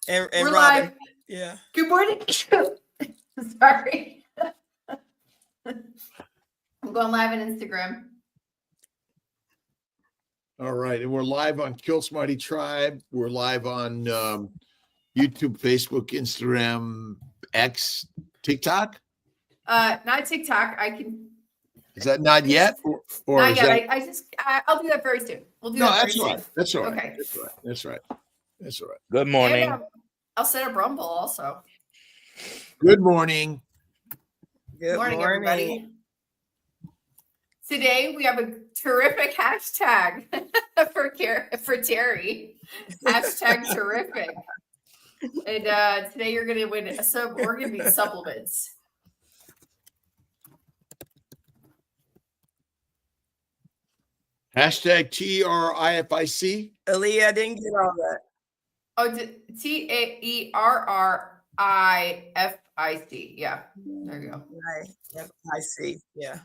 And We're Robin. live. Yeah. Good morning. Sorry. I'm going live on Instagram. All right. And we're live on Kiltz Mighty Tribe. We're live on YouTube, Facebook, Instagram, X, TikTok. Not TikTok. Is that not yet? Or not is yet. that... I'll do that very soon. We'll do that very soon. Right. That's all right. Okay. That's right. Good morning. And, I'll set up Rumble also. Good morning. Good morning, everybody. Today we have a terrific hashtag for Terri. Hashtag terrific. And today you're going to win we're going to be supplements. Hashtag TRIFIC. Aaliyah, I didn't get all that. Oh, TAERRIFIC. Yeah, there you go. Right. I see. Yeah.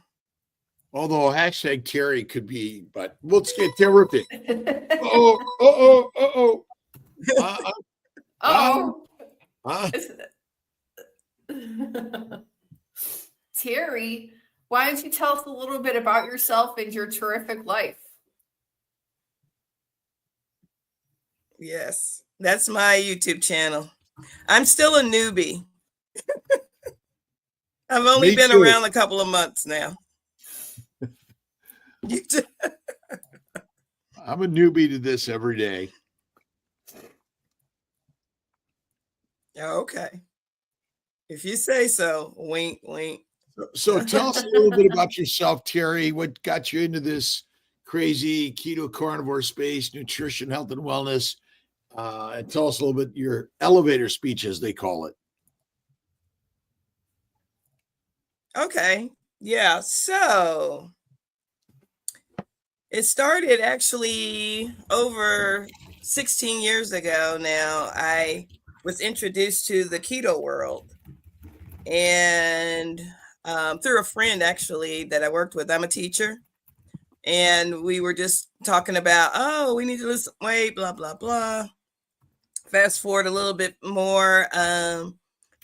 Although hashtag Terri could be, but let's get terrific. Uh-oh. Terri, why don't you tell us a little bit about yourself and your terrific life? Yes, that's my YouTube channel. I'm still a newbie. I've only been around a couple of months now. I'm a newbie to this every day. Okay. If you say so, wink, wink. So tell us a little bit about yourself, Terri. What got you into this crazy keto carnivore space, nutrition, health, and wellness? And tell us a little bit your elevator speech, as they call it. Okay. Yeah. So it started actually over 16 years ago now. I was introduced to the keto world and through a friend actually that I worked with. I'm a teacher. And we were just talking about, oh, we need to lose some weight, blah, blah, blah. Fast forward a little bit more.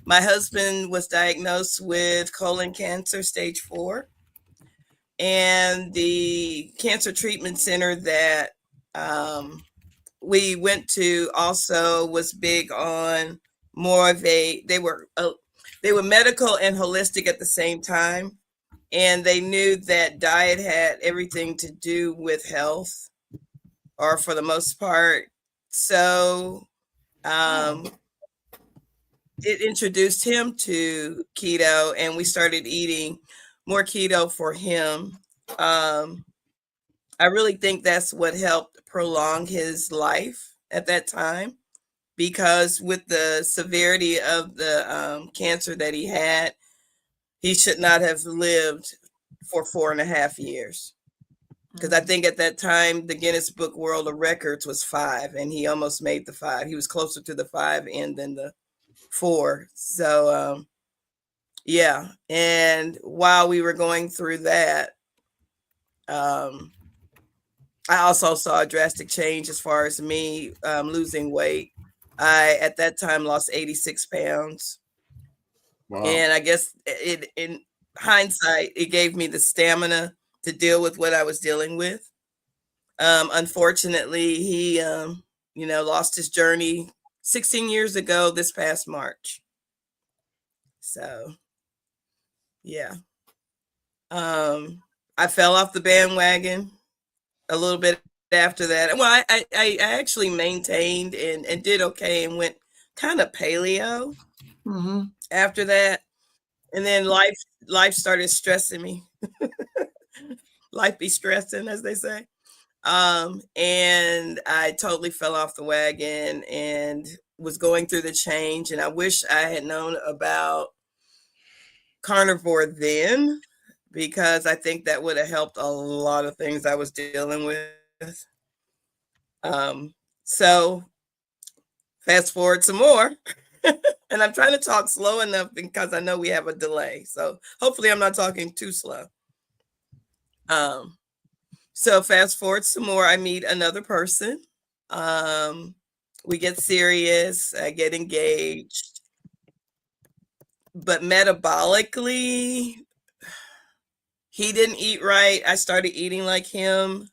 My husband was diagnosed with colon cancer, stage 4. And the cancer treatment center that we went to also was big on more of they were medical and holistic at the same time. And they knew that diet had everything to do with health, or for the most part. So it introduced him to keto, and we started eating more keto for him. I really think that's what helped prolong his life at that time, because with the severity of the cancer that he had, he should not have lived for 4.5 years. Because I think at that time, the Guinness Book World of Records was 5, and he almost made the 5. He was closer to the 5 end than the 4. So, yeah. And while we were going through that, I also saw a drastic change as far as me losing weight. I, at that time, lost 86 pounds. Wow. And I guess in hindsight, it gave me the stamina to deal with what I was dealing with. Unfortunately, he, lost his journey 16 years ago this past March. So, yeah. I fell off the bandwagon a little bit after that. Well, I actually maintained and did okay and went kind of paleo after that. And then life started stressing me. Life be stressing, as they say. And I totally fell off the wagon and was going through the change. And I wish I had known about carnivore then, because I think that would have helped a lot of things I was dealing with. So fast forward some more. And I'm trying to talk slow enough because I know we have a delay. So hopefully I'm not talking too slow. So fast forward some more, I meet another person. We get serious. I get engaged. But metabolically, he didn't eat right. I started eating like him.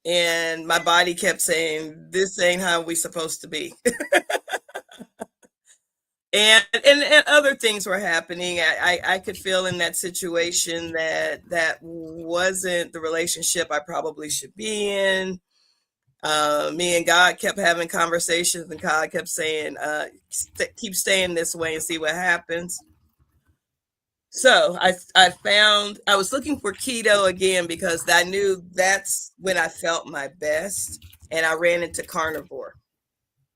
And my body kept saying, this ain't how we supposed to be. And other things were happening. I could feel in that situation that wasn't the relationship I probably should be in. Me and God kept having conversations, and God kept saying, keep staying this way and see what happens. So I was looking for keto again because I knew that's when I felt my best, and I ran into carnivore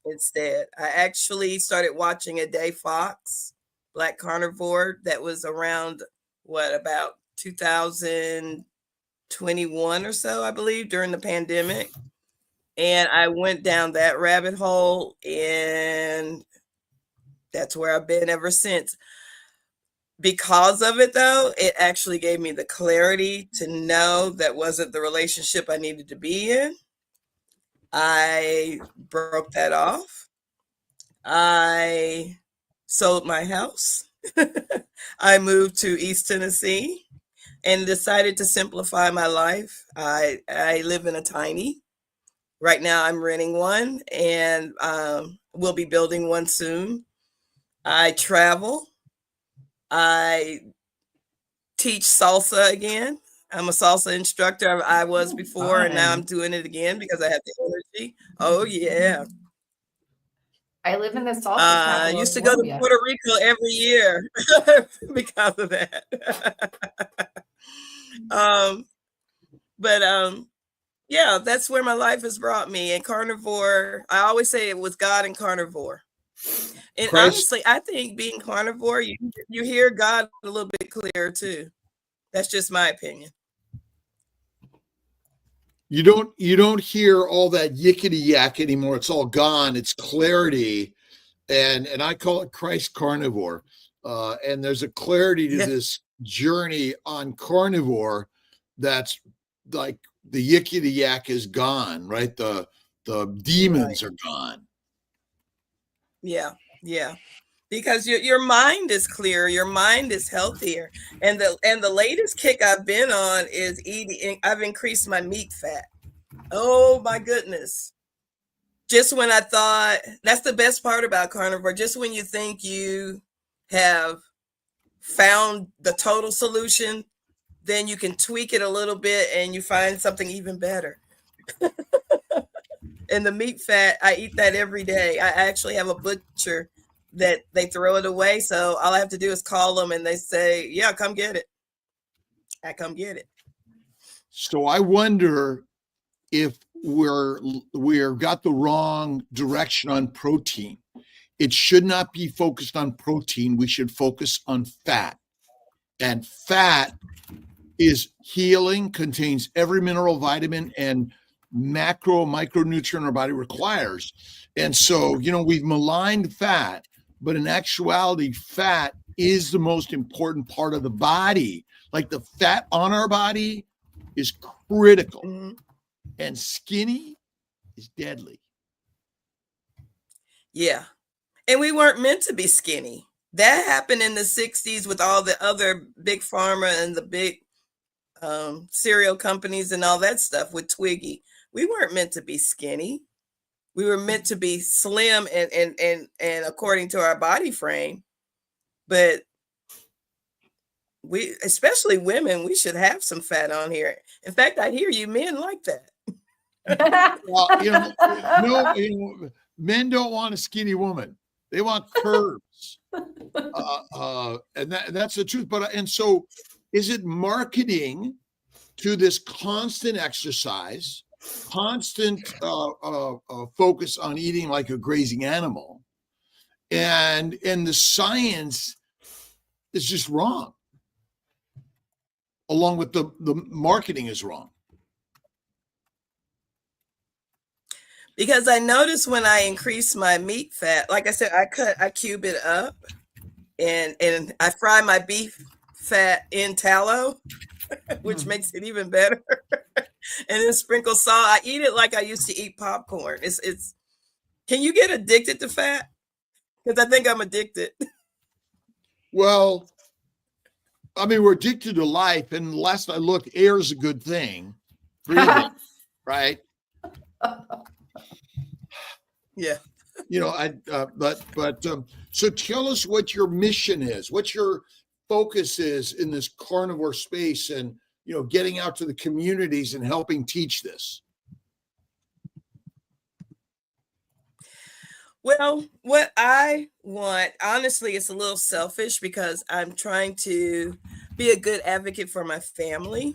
instead. I actually started watching a Day Fox, Black Carnivore, that was around about 2021 or so, I believe, during the pandemic. And I went down that rabbit hole, and that's where I've been ever since. Because of it, though, it actually gave me the clarity to know that wasn't the relationship I needed to be in. I broke that off. I sold my house. I moved to East Tennessee and decided to simplify my life. I live in a tiny. Right now I'm renting one, and we'll be building one soon. I travel. I teach salsa again. I'm a salsa instructor. I was before, and now I'm doing it again because I have the energy. Oh, yeah. I live in the salsa I capital used to of go to Colombia. Puerto Rico every year because of that. Yeah, that's where my life has brought me. And carnivore, I always say it was God and carnivore. And Christ, honestly, I think being carnivore, you hear God a little bit clearer too. That's just my opinion. you don't hear all that yickety yak anymore. It's all gone. It's clarity, and I call it Christ carnivore. And there's a clarity to this journey on carnivore that's like the yickety yak is gone, right? The demons are gone. Yeah, because your mind is clearer, your mind is healthier, and the latest kick I've been on is eating. I've increased my meat fat. Oh my goodness! Just when I thought, that's the best part about carnivore. Just when you think you have found the total solution, then you can tweak it a little bit and you find something even better. And the meat fat, I eat that every day. I actually have a butcher that they throw it away. So all I have to do is call them and they say, yeah, come get it. I come get it. So I wonder if we're got the wrong direction on protein. It should not be focused on protein. We should focus on fat. And fat is healing, contains every mineral, vitamin, and micronutrient our body requires. And so, we've maligned fat, but in actuality, fat is the most important part of the body. Like the fat on our body is critical. Mm-hmm. And skinny is deadly. Yeah. And we weren't meant to be skinny. That happened in the 60s with all the other big pharma and the big cereal companies and all that stuff with Twiggy. We weren't meant to be skinny. We were meant to be slim and according to our body frame. But we, especially women, we should have some fat on here. In fact, I hear you men like that. Well, men don't want a skinny woman. They want curves. And that's the truth. And so is it marketing to this constant exercise, constant focus on eating like a grazing animal, and the science is just wrong, along with the marketing is wrong? Because I noticed when I increase my meat fat, like I said, I cube it up and I fry my beef fat in tallow, which makes it even better. And then sprinkle salt. I eat it like I used to eat popcorn. It's Can you get addicted to fat? Because I think I'm addicted. Well, I mean, we're addicted to life, and last I looked, air is a good thing. Breathing, right? Yeah. You know, so tell us what your mission is, what your focus is in this carnivore space, and getting out to the communities and helping teach this. Well, what I want, honestly, it's a little selfish because I'm trying to be a good advocate for my family.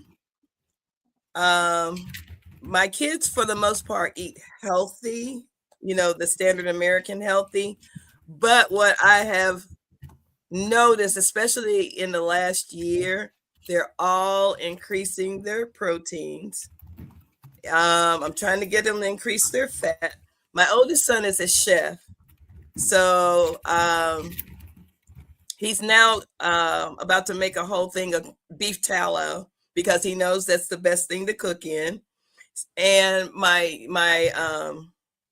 My kids, for the most part, eat healthy, the standard American healthy. But what I have noticed, especially in the last year, they're all increasing their proteins. I'm trying to get them to increase their fat. My oldest son is a chef. So he's now about to make a whole thing of beef tallow because he knows that's the best thing to cook in. And my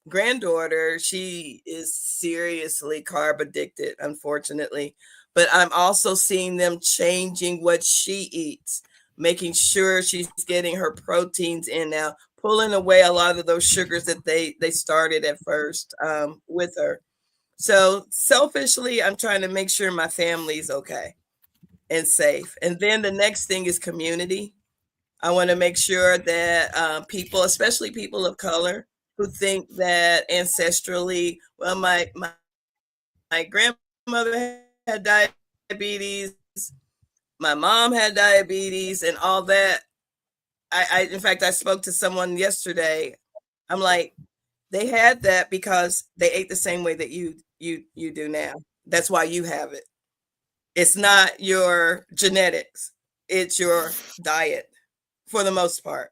granddaughter, she is seriously carb addicted, unfortunately. But I'm also seeing them changing what she eats, making sure she's getting her proteins in now, pulling away a lot of those sugars that they started at first with her. So selfishly, I'm trying to make sure my family's okay and safe. And then the next thing is community. I want to make sure that people, especially people of color, who think that ancestrally, well, my grandmother had diabetes, my mom had diabetes, and all that. In fact, I spoke to someone yesterday. I'm like, they had that because they ate the same way that you do now. That's why you have it. It's not your genetics. It's your diet for the most part.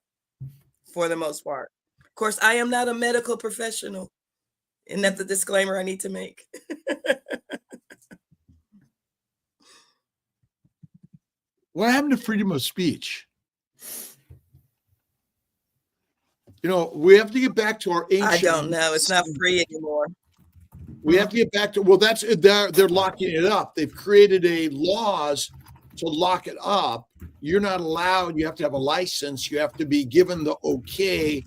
For the most part. Of course, I am not a medical professional. And that's the disclaimer I need to make. What happened to freedom of speech? We have to get back to our ancient. I don't know. It's not free anymore. We have to get back to, well, that's, they're locking it up. They've created laws to lock it up. You're not allowed, you have to have a license. You have to be given the okay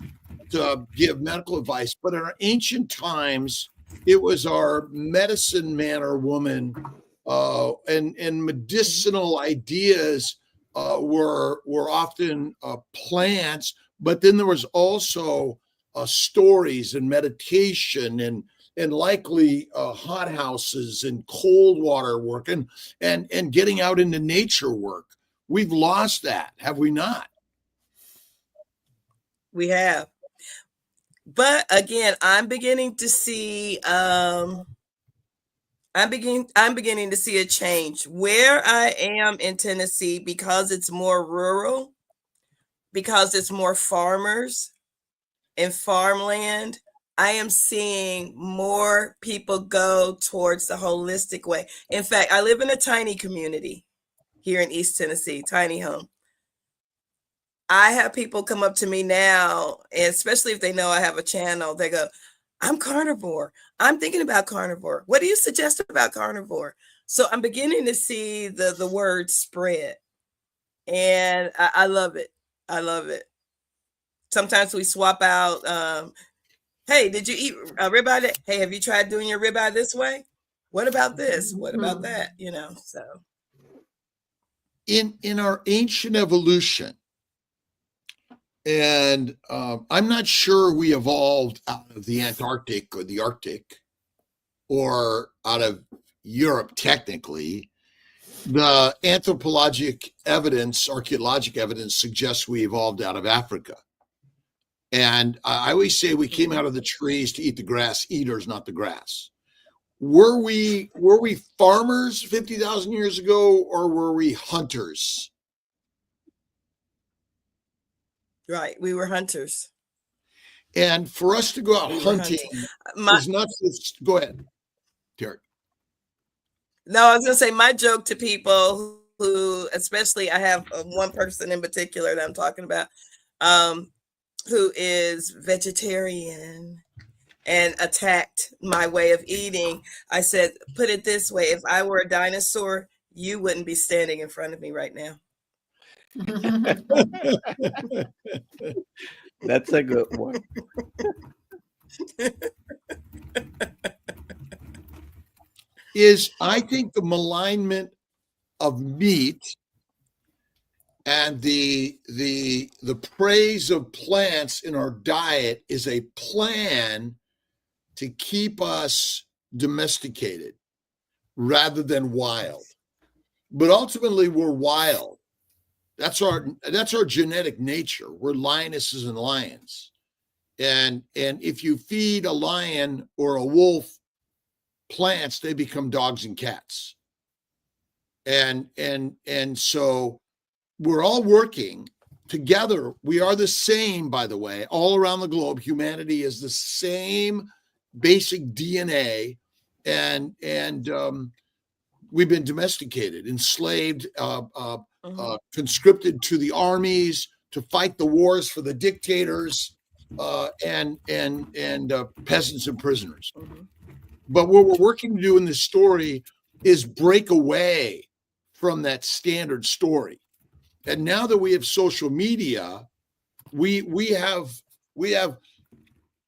to give medical advice. But in our ancient times, it was our medicine man or woman and medicinal ideas were often plants, but then there was also stories and meditation and likely hot houses and cold water work and getting out into nature work. We've lost that, have we not? We have. But again, I'm beginning to see I'm beginning to see a change where I am in Tennessee, because it's more rural, because it's more farmers and farmland. I am seeing more people go towards the holistic way. In fact, I live in a tiny community here in East Tennessee, tiny home. I have people come up to me now, and especially if they know I have a channel, they go, I'm carnivore. I'm thinking about carnivore. What do you suggest about carnivore? So I'm beginning to see the word spread, and I love it. I love it. Sometimes we swap out, hey, did you eat a ribeye? Hey, have you tried doing your ribeye this way? What about this? What about that? So. In our ancient evolution, and I'm not sure we evolved out of the Antarctic or the Arctic or out of Europe, technically. The anthropologic evidence, archaeologic evidence suggests we evolved out of Africa. And I always say we came out of the trees to eat the grass, eaters, not the grass. Were we farmers 50,000 years ago, or were we hunters? Right. We were hunters. And for us to go out hunting is not just, go ahead, Terri. No, I was going to say, my joke to people who, especially I have one person in particular that I'm talking about, who is vegetarian. and attacked my way of eating. I said, put it this way, if I were a dinosaur, you wouldn't be standing in front of me right now. That's a good one. I think the malignment of meat and the praise of plants in our diet is a plan to keep us domesticated rather than wild. But ultimately, we're wild. That's our genetic nature. We're lionesses and lions. And if you feed a lion or a wolf plants, they become dogs and cats. And so we're all working together. We are the same, by the way, all around the globe. Humanity is the same basic DNA, and we've been domesticated, enslaved, conscripted to the armies to fight the wars for the dictators, and peasants and prisoners. But what we're working to do in this story is break away from that standard story. And now that we have social media, we have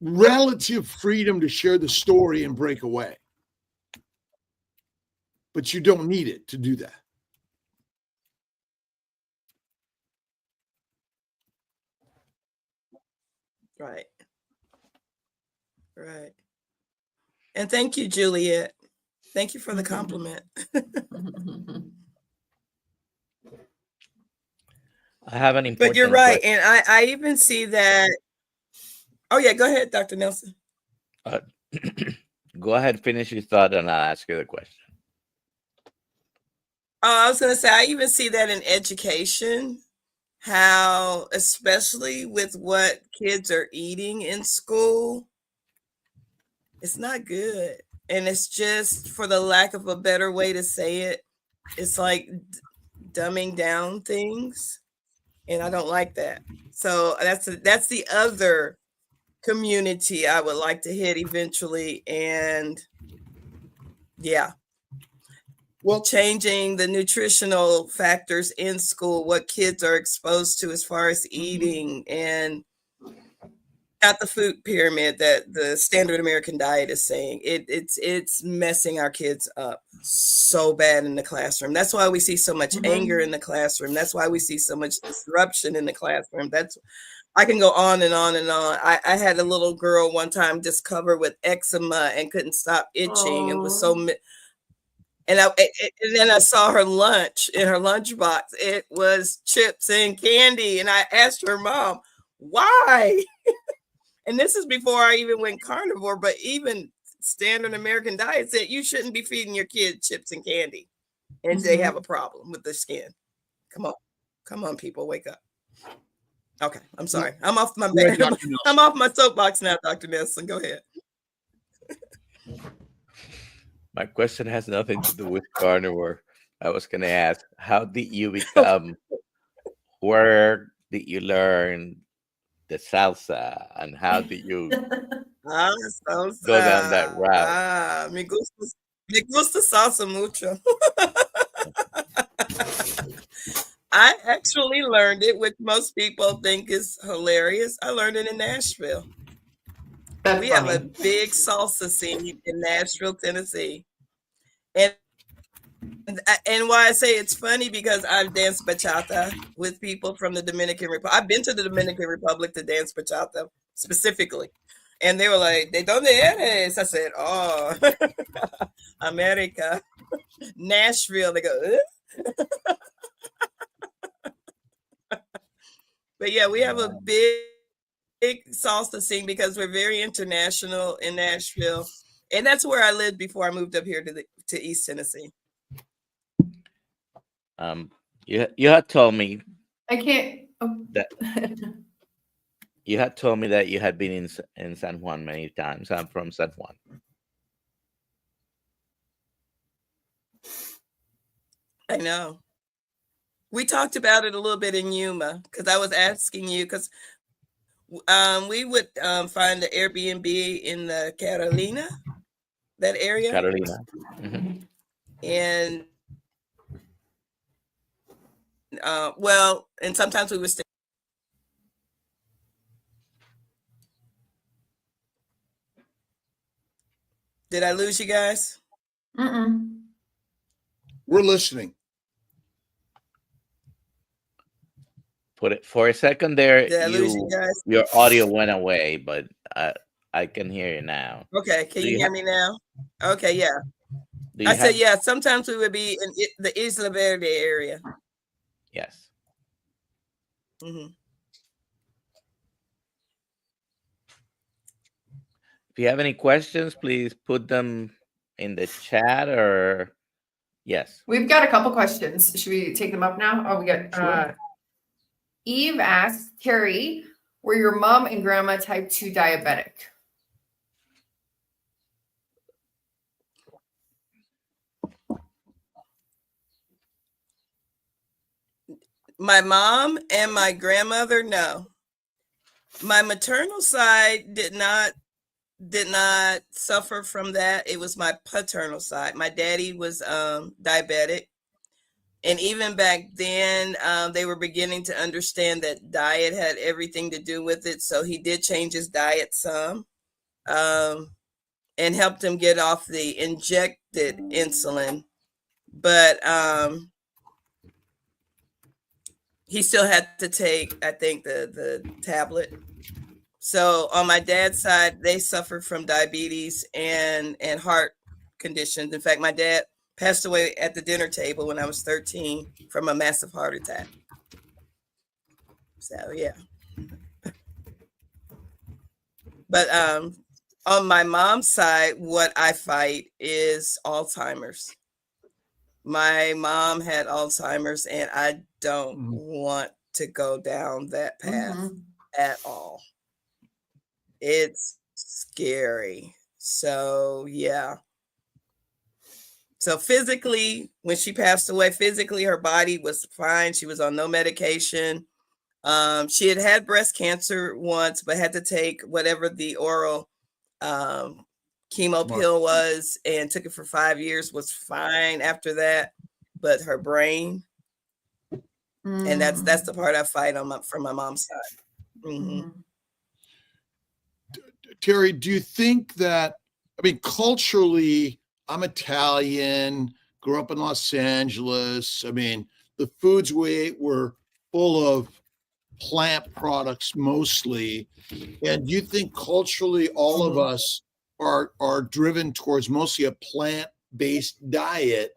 relative freedom to share the story and break away. But you don't need it to do that. Right. Right. And thank you, Juliet. Thank you for the compliment. I have an important But you're right. question. And I even see that. Oh, yeah. Go ahead, Dr. Nelson. Go ahead, finish your thought, and I'll ask you the question. Oh, I was going to say, I even see that in education, how, especially with what kids are eating in school, it's not good. And it's just, for the lack of a better way to say it, it's like dumbing down things. And I don't like that. So that's the other community I would like to hit eventually. And yeah. Well, changing the nutritional factors in school, what kids are exposed to as far as eating, and not the food pyramid that the standard American diet is saying. It's messing our kids up so bad in the classroom. That's why we see so much anger in the classroom. That's why we see so much disruption in the classroom. I can go on and on and on. I had a little girl one time just covered with eczema and couldn't stop itching. It was so. And then I saw her lunch in her lunchbox. It was chips and candy. And I asked her mom, why? And this is before I even went carnivore, but even standard American diet said you shouldn't be feeding your kid chips and candy. And they have a problem with their skin. Come on, people, wake up. Okay, I'm sorry. I'm off my I'm off my soapbox now, Dr. Nelson. Go ahead. My question has nothing to do with carnivore. I was going to ask, how did you become, where did you learn the salsa, and how did you go down that route? Me gusta salsa mucho. I actually learned it, which most people think is hilarious. I learned it in Nashville. We have a big salsa scene in Nashville, Tennessee. And why I say it's funny, because I've danced bachata with people from the Dominican Republic. I've been to the Dominican Republic to dance bachata specifically. And they were like, ¿de dónde eres? I said, oh, America, Nashville. They go, But yeah, we have a big salsa scene because we're very international in Nashville. And that's where I lived before I moved up here to East Tennessee. You had told me I can't. that you had told me that you had been in San Juan many times. I'm from San Juan. I know. We talked about it a little bit in Yuma, because I was asking you, because We would find the Airbnb in the Carolina, that area, Carolina. Mhm. and well, and sometimes we would stay. Did I lose you guys? Mm-mm. We're listening. Put it for a second there. Did I lose you guys? Your audio went away, but I can hear you now. Okay, can Do you you hear me now? Okay, yeah. Do you I said, have? yeah, sometimes we would be in the Isla Verde area. Yes. hmm If you have any questions, please put them in the chat or yes. We've got a couple questions. Should we take them up now? Oh, we got Sure. Eve asks, Terri, were your mom and grandma type 2 diabetic? My mom and my grandmother, no. My maternal side did not suffer from that. It was my paternal side. My daddy was diabetic. And even back then, they were beginning to understand that diet had everything to do with it. So he did change his diet some, and helped him get off the injected insulin. But he still had to take, I think, the tablet. So on my dad's side, they suffered from diabetes and heart conditions. In fact, my dad passed away at the dinner table when I was 13 from a massive heart attack. So yeah. But on my mom's side, what I fight is Alzheimer's. My mom had Alzheimer's, and I don't want to go down that path at all. It's scary. So yeah. So physically, when she passed away, physically her body was fine. She was on no medication. She had breast cancer once, but had to take whatever the oral chemo pill was, and took it for 5 years, was fine after that. But her brain, and that's the part I fight on from my mom's side. Terri, do you think that, I mean, culturally, I'm Italian, grew up in Los Angeles. I mean, the foods we ate were full of plant products mostly. And do you think culturally all of us are driven towards mostly a plant-based diet?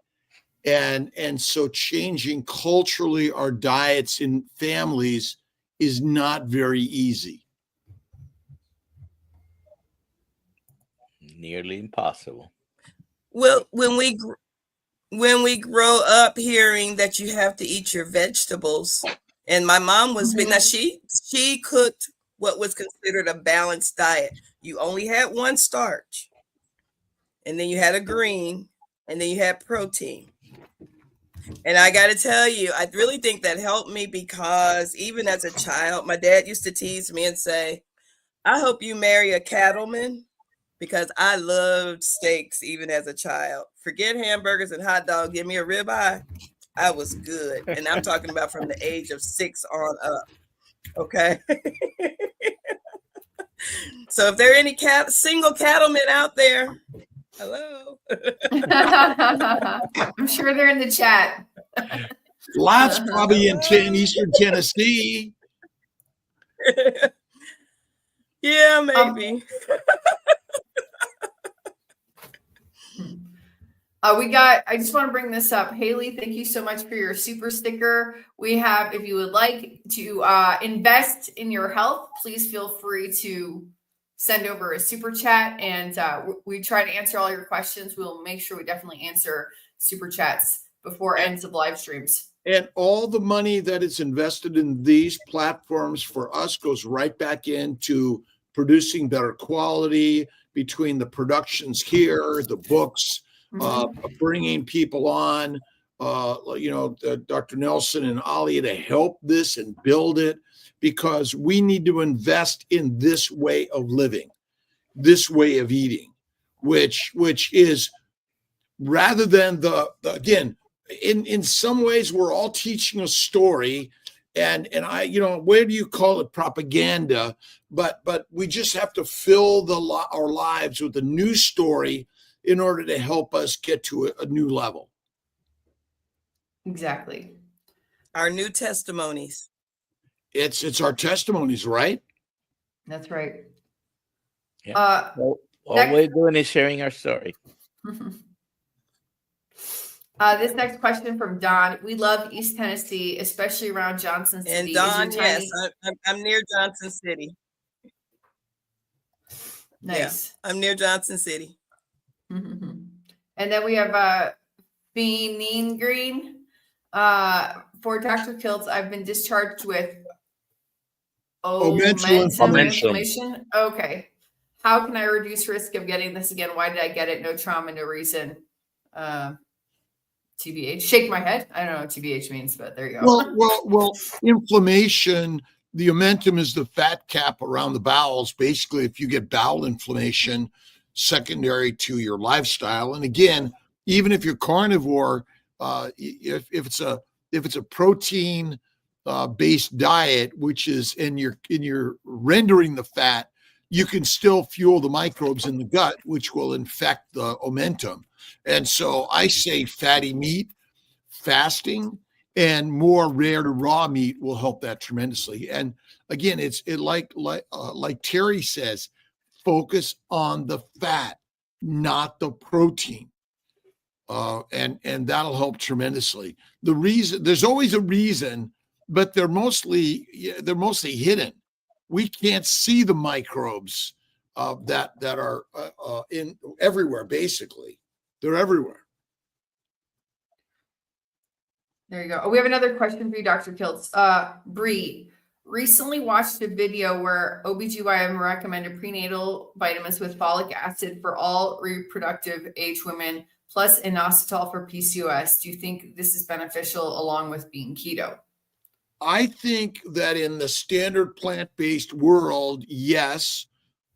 And so changing culturally our diets in families is not very easy. Nearly impossible. Well, when we grow up hearing that you have to eat your vegetables, and my mom was now she cooked what was considered a balanced diet. You only had one starch, and then you had a green, and then you had protein. And I got to tell you, I really think that helped me, because even as a child, my dad used to tease me and say, I hope you marry a cattleman, because I loved steaks even as a child. Forget hamburgers and hot dogs. Give me a ribeye. I was good. And I'm talking about from the age of 6 on up. Okay. So if there are any single cattlemen out there, hello. I'm sure they're in the chat. Lots probably in Eastern Tennessee. Yeah, maybe. I just want to bring this up. Haley, thank you so much for your super sticker. We have, if you would like to invest in your health, please feel free to send over a super chat, and we try to answer all your questions. We'll make sure we definitely answer super chats before ends of live streams. And all the money that is invested in these platforms for us goes right back into producing better quality, between the productions here, the books, bringing people on, Dr. Nelson and Alia to help this and build it, because we need to invest in this way of living, this way of eating, which is rather than the again, in some ways we're all teaching a story, and I, where do you call it, propaganda, but we just have to fill our lives with a new story in order to help us get to a new level. Exactly. Our new testimonies. It's our testimonies, right? That's right. Yeah. All next- we're doing is sharing our story. This next question from Don. We love East Tennessee, especially around Johnson City. And Don, yes, I'm near Johnson City. Nice. Yeah, I'm near Johnson City. And then we have Beanie Green. For Dr. Kiltz, I've been discharged with mental inflammation. Okay. How can I reduce risk of getting this again? Why did I get it? No trauma, no reason. TBH. Shake my head. I don't know what TBH means, but there you go. Well, inflammation, the omentum is the fat cap around the bowels. Basically, if you get bowel inflammation secondary to your lifestyle, and again, even if you're carnivore, if it's a protein based diet, which is and you're rendering the fat, you can still fuel the microbes in the gut, which will infect the omentum. And so I say fatty meat, fasting, and more rare to raw meat will help that tremendously. And again, like Terri says, focus on the fat, not the protein. And that'll help tremendously. There's always a reason, but they're mostly hidden. We can't see the microbes that are in everywhere. Basically, they're everywhere. There you go. Oh, we have another question for you, Dr. Kiltz. Bree recently watched a video where OBGYN recommended prenatal vitamins with folic acid for all reproductive age women, plus inositol for PCOS. Do you think this is beneficial along with being keto? I think that in the standard plant-based world, yes.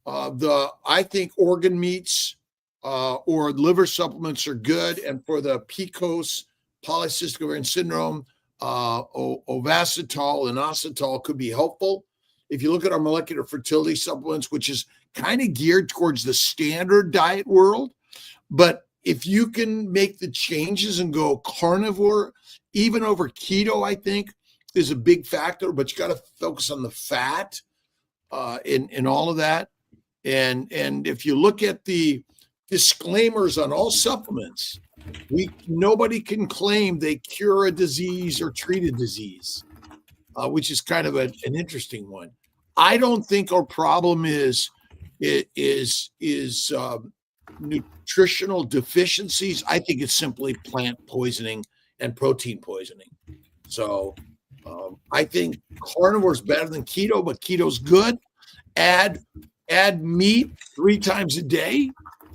I think organ meats or liver supplements are good, and for the PCOS, polycystic ovarian syndrome, ovasitol and inositol could be helpful. If you look at our molecular fertility supplements, which is kind of geared towards the standard diet world, but if you can make the changes and go carnivore, even over keto, I think is a big factor, but you got to focus on the fat in all of that. And if you look at the disclaimers on all supplements, nobody can claim they cure a disease or treat a disease, which is kind of an interesting one. I don't think our problem is nutritional deficiencies. I think it's simply plant poisoning and protein poisoning. So I think carnivore is better than keto, but keto's good. Add meat 3 times a day.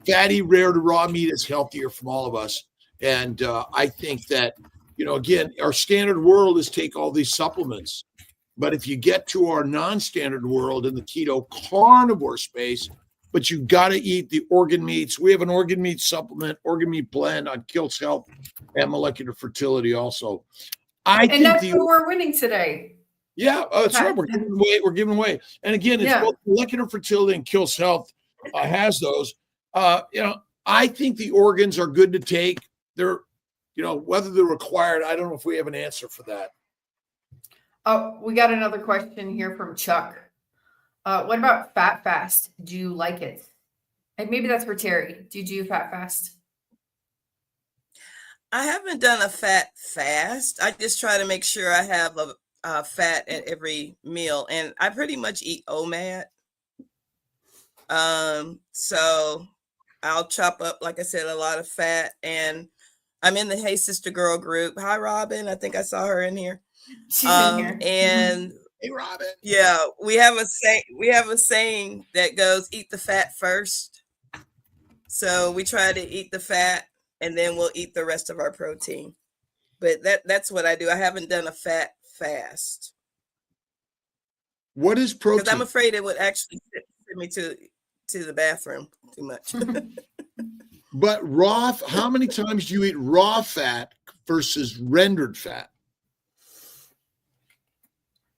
Fatty, rare to raw meat is healthier from all of us. And I think that, again, our standard world is take all these supplements. But if you get to our non-standard world in the keto carnivore space, but you got to eat the organ meats. We have an organ meat supplement, organ meat blend on Kiltz Health and molecular fertility also. And that's who we're winning today. Yeah, that's right. We're giving away. And again, it's both molecular fertility and Kiltz Health has those. I think the organs are good to take. They're, whether they're required, I don't know if we have an answer for that. Oh, we got another question here from Chuck. What about fat fast? Do you like it? And maybe that's for Terri. Do you do fat fast? I haven't done a fat fast. I just try to make sure I have a fat at every meal, and I pretty much eat OMAD. So I'll chop up, like I said, a lot of fat, and I'm in the Hey Sister Girl group. Hi, Robin. I think I saw her in here. She's in here. And hey, Robin. Yeah, we have a saying that goes, eat the fat first. So we try to eat the fat, and then we'll eat the rest of our protein. But that's what I do. I haven't done a fat fast. What is Because protein? I'm afraid it would actually send me to the bathroom too much. But raw, how many times do you eat raw fat versus rendered fat?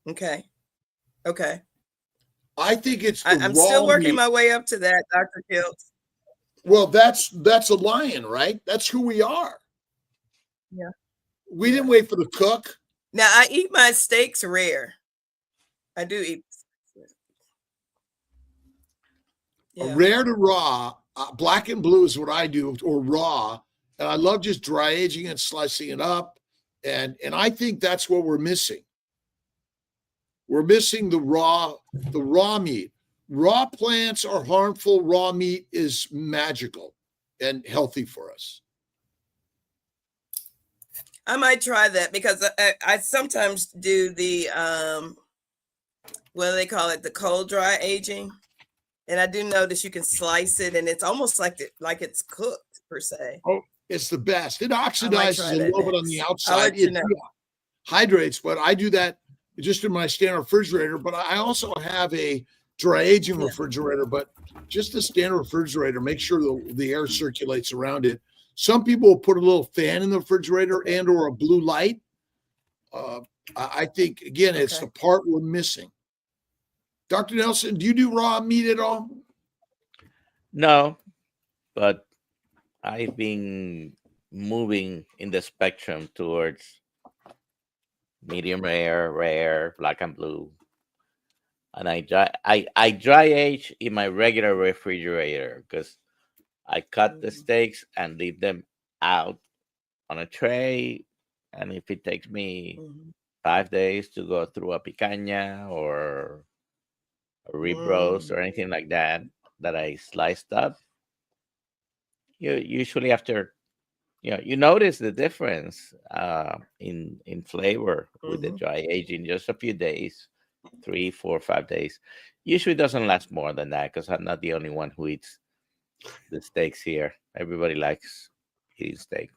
Okay. I think it's the I'm raw still working meat. my way up to that, Dr. Kiltz. Well, that's a lion, right? That's who we are. Yeah. We didn't wait for the cook. Now I eat my steaks rare. I do eat. Yeah. Rare to raw, black and blue is what I do, or raw. And I love just dry aging and slicing it up. And I think that's what we're missing. We're missing the raw meat. Raw plants are harmful. Raw meat is magical and healthy for us. I might try that because I sometimes do the what do they call it? The cold dry aging. And I do notice you can slice it and it's almost like it's cooked per se. Oh, it's the best. It oxidizes a little bit on the outside. You know. Hydrates, but I do that just in my standard refrigerator. But I also have a dry aging refrigerator, but just the standard refrigerator, make sure the air circulates around it. Some people will put a little fan in the refrigerator and or a blue light. I think, again, it's the part we're missing. Dr. Nelson, do you do raw meat at all? No, but I've been moving in the spectrum towards medium rare, black and blue. And I dry age in my regular refrigerator because I cut the steaks and leave them out on a tray. And if it takes me 5 days to go through a picanha or a rib roast or anything like that I sliced up, you usually after, you notice the difference in flavor with the dry aging. Just a few days, 3, 4, 5 days. Usually doesn't last more than that because I'm not the only one who eats the steaks here. Everybody likes eating steak.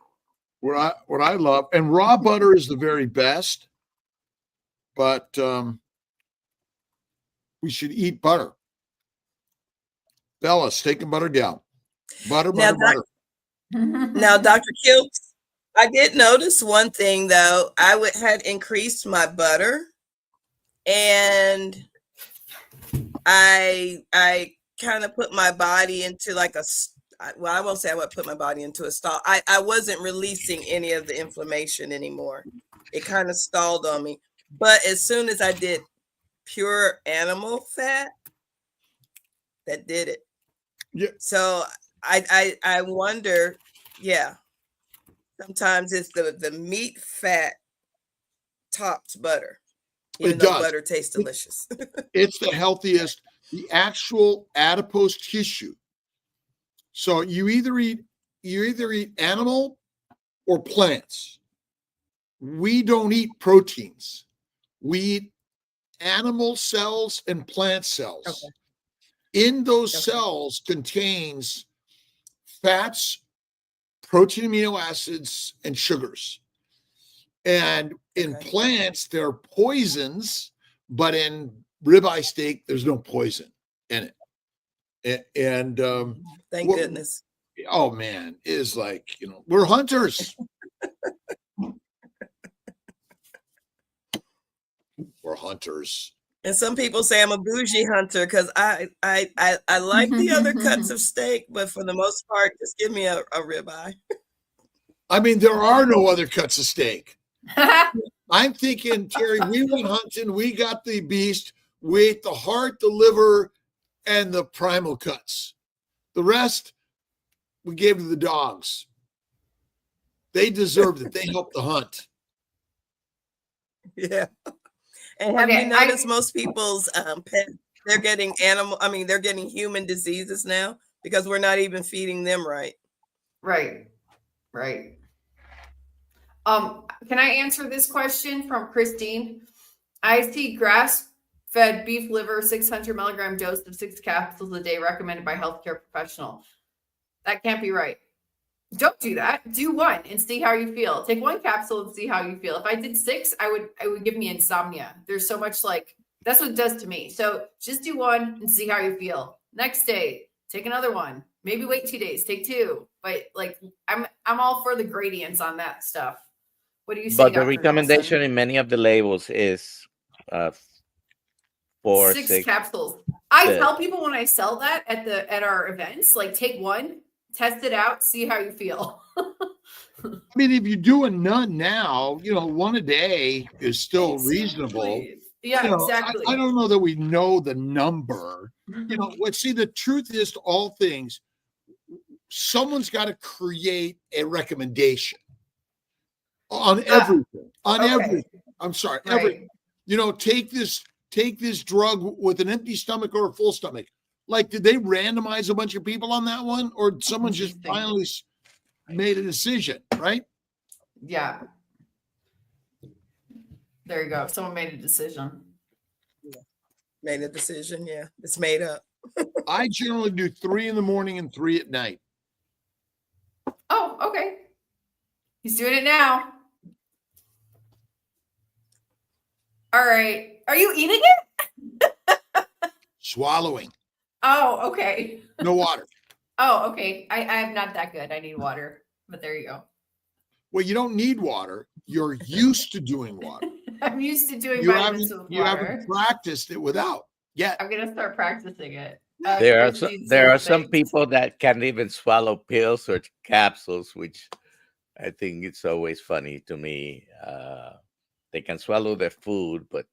What I love, and raw butter is the very best, but we should eat butter. Bella, steak and butter gal. Butter. Now, Dr. Kiltz, I did notice one thing though. I had increased my butter, and I kind of put my body into like well, I won't say I would put my body into a stall. I wasn't releasing any of the inflammation anymore. It kind of stalled on me. But as soon as I did pure animal fat, that did it. Yeah. So I wonder, sometimes it's the meat fat tops butter. Even though butter tastes delicious. It's the healthiest, the actual adipose tissue. So you either eat animal or plants. We don't eat proteins. We eat animal cells and plant cells. Okay. In those cells contains fats, protein, amino acids, and sugars. And in plants, there are poisons, but in ribeye steak, there's no poison in it. And thank goodness. Oh man, it is like, we're hunters. We're hunters. And some people say I'm a bougie hunter because I like the other cuts of steak, but for the most part, just give me a ribeye. I mean, there are no other cuts of steak. I'm thinking, Terry, we went hunting, we got the beast, we ate the heart, the liver, and the primal cuts. The rest, we gave to the dogs. They deserved it. They helped the hunt. Yeah. And have you noticed most people's pets, they're getting they're getting human diseases now because we're not even feeding them right. Right. Can I answer this question from Christine? I see grass-fed beef liver, 600 milligram dose of 6 capsules a day recommended by healthcare professional. That can't be right. Don't do that. Do 1 and see how you feel. Take 1 capsule and see how you feel. If I did 6, it would give me insomnia. There's so much like That's what it does to me. So just do one and see how you feel. Next day, take another one. Maybe wait 2 days, take 2. But like I'm all for the gradients on that stuff. What do you say, But the Dr. recommendation Nelson? in many of the labels is 4, 6 6. capsules. I Yeah. tell people when I sell that at our events, like take one, test it out, see how you feel. I mean, if you're doing none now, one a day is still Exactly. reasonable. Yeah, exactly. I don't know that we know the number. Let's see, the truth is, to all things, someone's got to create a recommendation on everything. Everything. I'm sorry, Right. everything. Take this drug with an empty stomach or a full stomach. Like, did they randomize a bunch of people on that one, or did someone just finally made a decision, right? Yeah. There you go. Someone made a decision. Made a decision. Yeah, it's made up. I generally do 3 in the morning and 3 at night. Oh, okay. He's doing it now. All right. Are you eating it? Swallowing. Oh, okay. No water. Oh, okay. I am not that good. I need water, but there you go. Well, you don't need water. You're used to doing water. I'm used to doing You vitamins with you water. haven't practiced it without yet. I'm gonna start practicing it. There are some people that can't even swallow pills or capsules, which I think it's always funny to me. They can swallow their food, but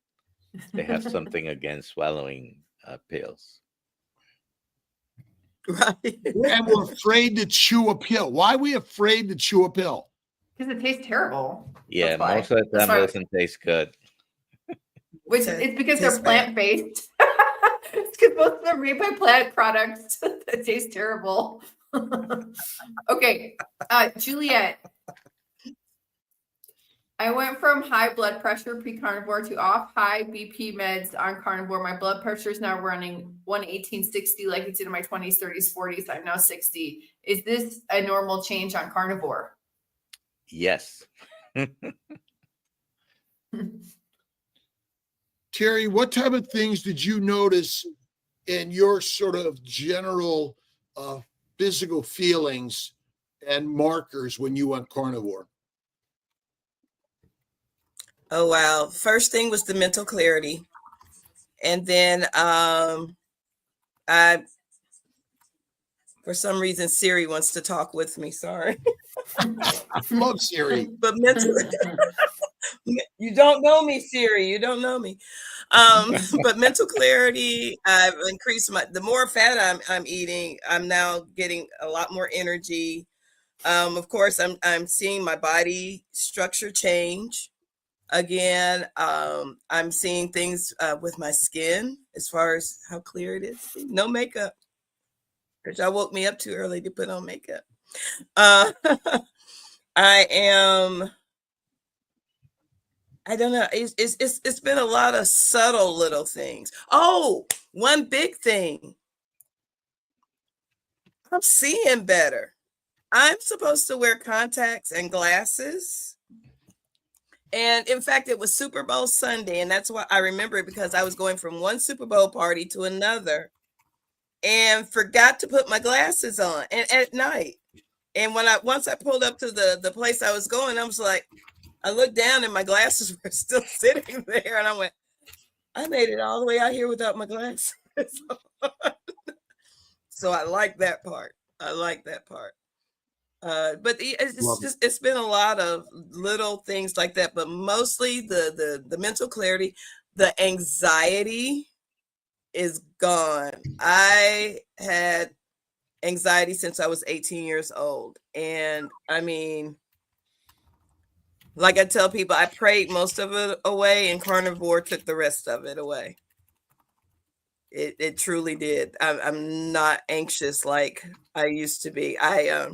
they have something against swallowing pills. Right. And we're afraid to chew a pill. Why are we afraid to chew a pill? Because it tastes terrible. Yeah, That's why. most of the time it doesn't taste good. Which it's because they're Tastes bad. plant-based. It's because most of them are made by plant products that taste terrible. Okay, Juliet. I went from high blood pressure pre-carnivore to off high BP meds on carnivore. My blood pressure is now running 118/60 like it's in my 20s, 30s, 40s. I'm now 60. Is this a normal change on carnivore? Yes. Terri, what type of things did you notice in your sort of general physical feelings and markers when you went carnivore? Oh, wow. First thing was the mental clarity. And then for some reason, Siri wants to talk with me. Sorry. I love Siri. But mentally, you don't know me, Siri. You don't know me. But mental clarity, I've increased the more fat I'm eating, I'm now getting a lot more energy. Of course, I'm seeing my body structure change. Again, I'm seeing things with my skin as far as how clear it is. No makeup, which I woke me up too early to put on makeup. I don't know. It's been a lot of subtle little things. Oh, one big thing. I'm seeing better. I'm supposed to wear contacts and glasses. And in fact, it was Super Bowl Sunday. And that's why I remember it, because I was going from one Super Bowl party to another and forgot to put my glasses on at night. And once I pulled up to the place I was going, I was like, I looked down and my glasses were still sitting there. And I went, I made it all the way out here without my glasses. So I like that part. But it's been a lot of little things like that, but mostly the mental clarity, the anxiety is gone. I had anxiety since I was 18 years old. And I mean, like I tell people, I prayed most of it away and carnivore took the rest of it away. It truly did. I'm not anxious like I used to be. I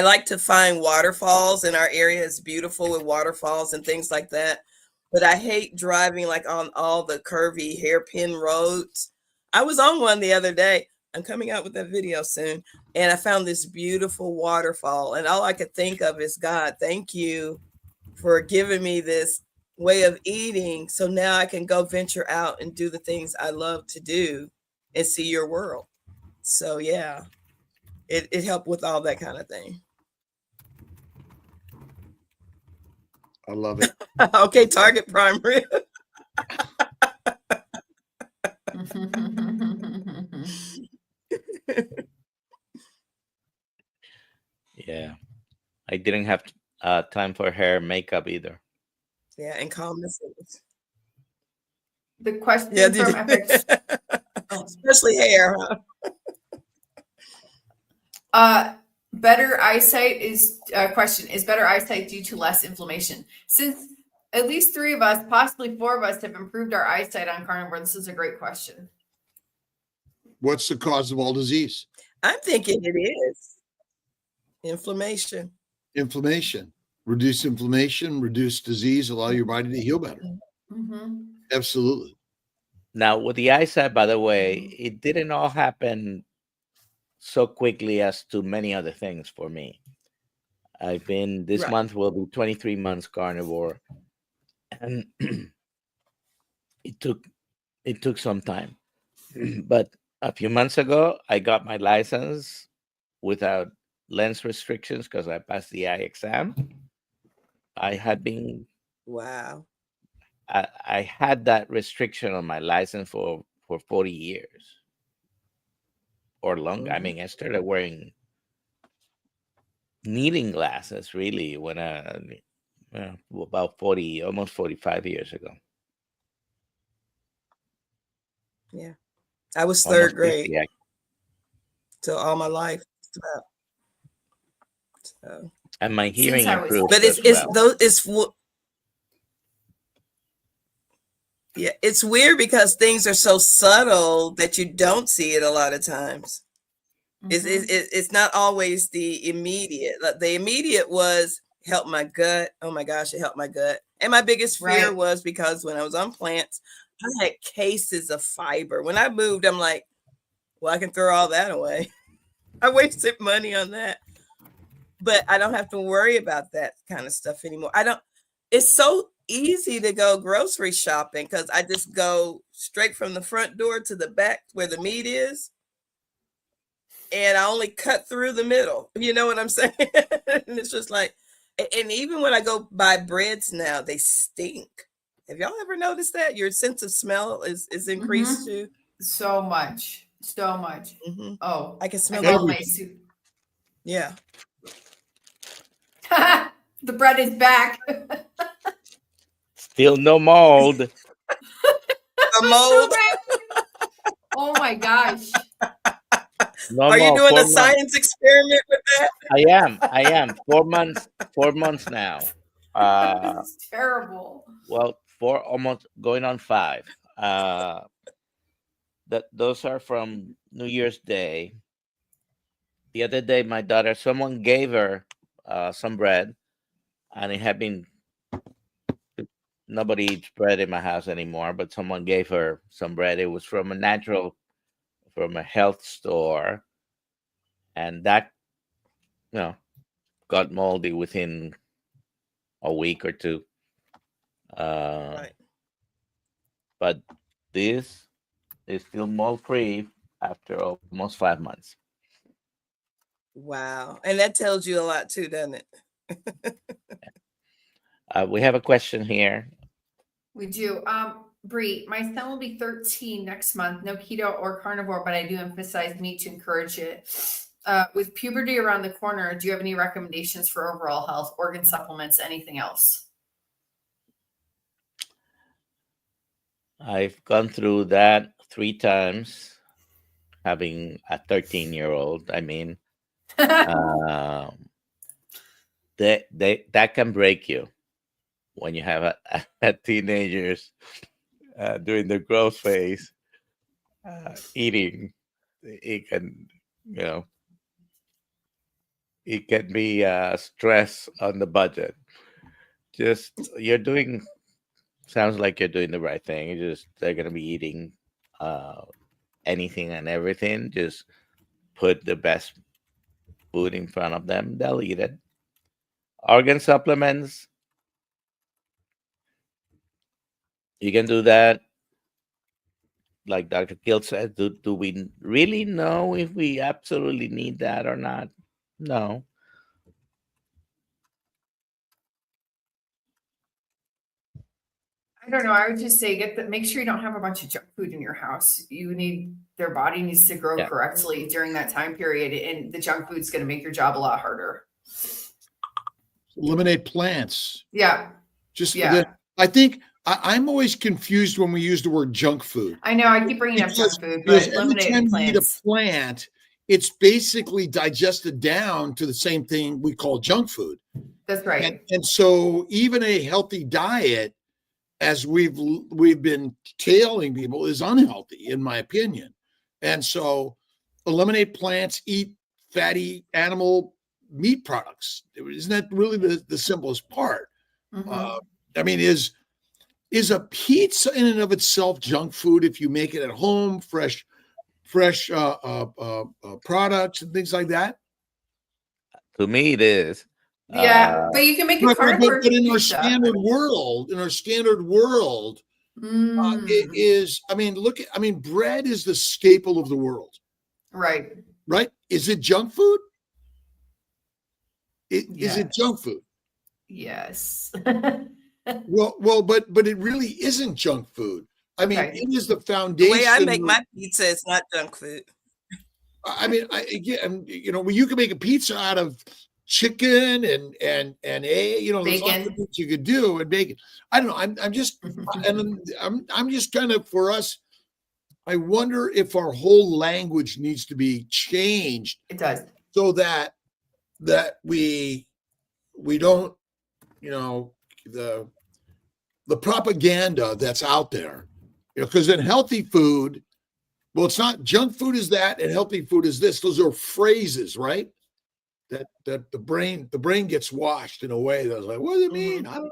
like to find waterfalls, and our area is beautiful with waterfalls and things like that. But I hate driving like on all the curvy hairpin roads. I was on one the other day. I'm coming out with that video soon. And I found this beautiful waterfall. And all I could think of is, God, thank you for giving me this way of eating. So now I can go venture out and do the things I love to do and see your world. So yeah, it helped with all that kind of thing. I love it. Okay, Target Prime Rib. Yeah. I didn't have time for hair and makeup either. Yeah, and calmness. The question Yeah, from FX. especially hair. Better eyesight is question is better eyesight due to less inflammation? Since at least 3 of us, possibly 4 of us, have improved our eyesight on carnivore, this is a great question. What's the cause of all disease? I'm thinking it is inflammation. Inflammation. Reduce inflammation, reduce disease, allow your body to heal better. Mm-hmm. Absolutely. Now, with the eyesight, by the way, it didn't all happen so quickly as to many other things for me. I've been, this month will be 23 months carnivore, and it took some time. But a few months ago, I got my license without lens restrictions because I passed the eye exam. I had been Wow. I had that restriction on my license for 40 years or longer. I mean, I started wearing reading glasses really when about 40, almost 45 years ago. Yeah, I was Almost third grade 50, so all my life. So. And my hearing Since I was- improved. But as well. Yeah, it's weird because things are so subtle that you don't see it a lot of times. It's not always the immediate. Like, the immediate was help my gut. Oh my gosh, it helped my gut. And my biggest fear was because when I was on plants, I had cases of fiber. When I moved, I'm like, well, I can throw all that away. I wasted money on that. But I don't have to worry about that kind of stuff anymore. It's so easy to go grocery shopping because I just go straight from the front door to the back where the meat is. And I only cut through the middle. You know what I'm saying? And it's just like, and even when I go buy breads now, they stink. Have y'all ever noticed that? Your sense of smell is increased too? So much. Oh, I can smell my soup. Yeah. The bread is back. Still no mold. The mold. Oh my gosh. No Are you more. doing 4 a months. science experiment with that? I am. 4 months. 4 months now. This is terrible. Well, 4, almost going on 5. Those are from New Year's Day. The other day, my daughter, someone gave her some bread, and it had been, nobody eats bread in my house anymore, but someone gave her some bread. It was from a health store, and that, got moldy within a week or 2. But this is still mold free after almost 5 months. Wow. And that tells you a lot too, doesn't it? We have a question here. We do. Bree, my son will be 13 next month. No keto or carnivore, but I do emphasize meat to encourage it. With puberty around the corner, do you have any recommendations for overall health, organ supplements, anything else? I've gone through that 3 times, having a 13-year-old. I mean, that can break you when you have a teenagers during the growth phase. Eating, it can, it can be stress on the budget. Just sounds like you're doing the right thing. They're gonna be eating anything and everything. Just put the best food in front of them. They'll eat it. Organ supplements, You can do that. Like Dr. Kiltz said, do we really know if we absolutely need that or not? No. I don't know. I would just say make sure you don't have a bunch of junk food in your house. Their body needs to grow Yeah. correctly during that time period, and the junk food's going to make your job a lot harder. Eliminate plants. Yeah. I think I'm always confused when we use the word junk food. I know. I keep bringing up junk food, but Because every eliminate time you eat a plants. plant, it's basically digested down to the same thing we call junk food. That's right. And so even a healthy diet, as we've been tailing people, is unhealthy, in my opinion. And so eliminate plants, eat fatty animal meat products. Isn't that really the simplest part? Mhm. I mean, is a pizza in and of itself junk food if you make it at home, fresh products and things like that? To me, it is. Yeah, but you can make a carnivore But in our pizza. standard world, it is. I mean, bread is the staple of the world, Right. right? Is it junk food? Is Yeah. it junk food? Yes. Well, but it really isn't junk food. I mean, Okay. it is the The foundation. way I make my pizza is not junk food. I mean, when you can make a pizza out of chicken and there's lots of things you could do and bacon. I don't know. I'm just kind of, for us, I wonder if our whole language needs to be changed. It does. So that we don't, the propaganda that's out there, because in healthy food, well, it's not junk food is that, and healthy food is this. Those are phrases, right? That the brain gets washed in a way that's like, what does it mean? I don't know.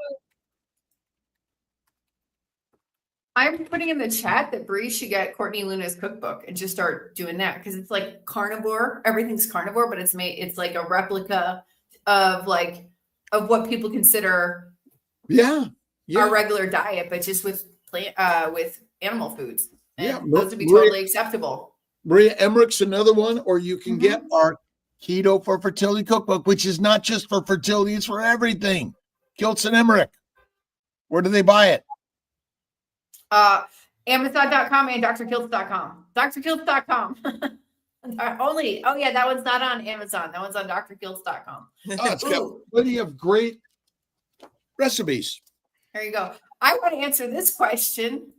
I'm putting in the chat that Bree should get Courtney Luna's cookbook and just start doing that, because it's like carnivore. Everything's carnivore, but it's like a replica of what people consider our regular diet, but just with animal foods. And those would be totally acceptable. Maria Emmerich's another one, or you can get our Keto for Fertility cookbook, which is not just for fertility, it's for everything. Kiltz and Emmerich. Where do they buy it? Amazon.com and drkiltz.com. drkiltz.com. Only. Oh, yeah, that one's not on Amazon. That one's on drkiltz.com. It's got plenty of great recipes. There you go. I want to answer this question.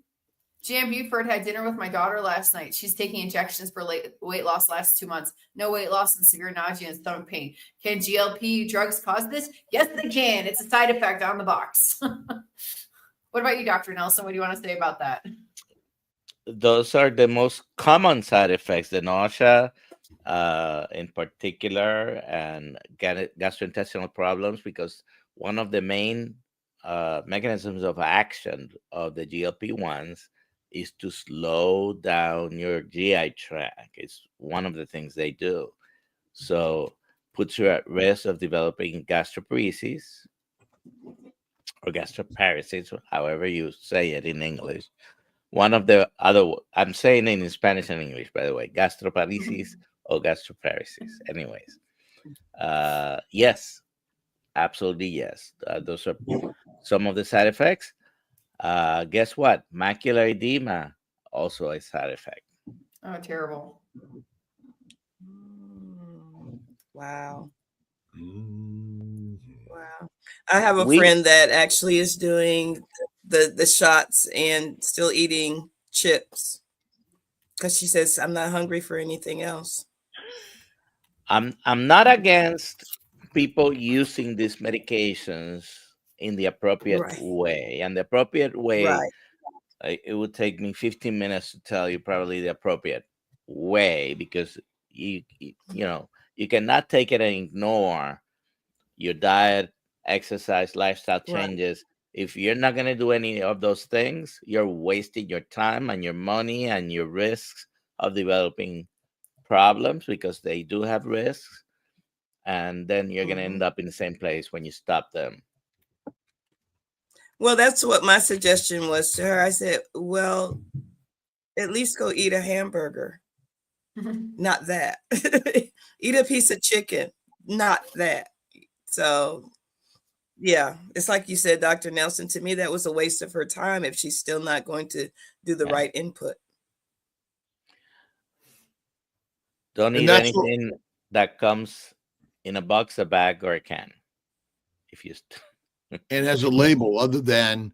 Jan Buford had dinner with my daughter last night. She's taking injections for weight loss last 2 months. No weight loss and severe nausea and stomach pain. Can GLP drugs cause this? Yes, they can. It's a side effect on the box. What about you, Dr. Nelson? What do you want to say about that? Those are the most common side effects, the nausea in particular, and gastrointestinal problems, because one of the main mechanisms of action of the GLP-1s is to slow down your GI tract. It's one of the things they do. So puts you at risk of developing gastroparesis or gastroparesis, however you say it in English. One of the other, I'm saying it in Spanish and English, by the way, gastroparesis or gastroparesis. Anyways, yes, absolutely yes. Those are some of the side effects. Guess what? Macular edema, also a side effect. Oh, terrible. Wow. Wow. I have a friend that actually is doing the shots and still eating chips because she says, I'm not hungry for anything else. I'm not against people using these medications in the appropriate way. And the appropriate way, it would take me 15 minutes to tell you probably the appropriate way, because you cannot take it and ignore your diet, exercise, lifestyle changes. If you're not going to do any of those things, you're wasting your time and your money and your risks of developing problems, because they do have risks. And then you're going to end up in the same place when you stop them. Well, that's what my suggestion was to her. I said, well, at least go eat a hamburger. Not that. Eat a piece of chicken. Not that. So, yeah, it's like you said, Dr. Nelson, to me, that was a waste of her time if she's still not going to do the Yeah. right input. Don't And eat that's what- anything that comes in a box, a bag, or a can. If you, and has a label other than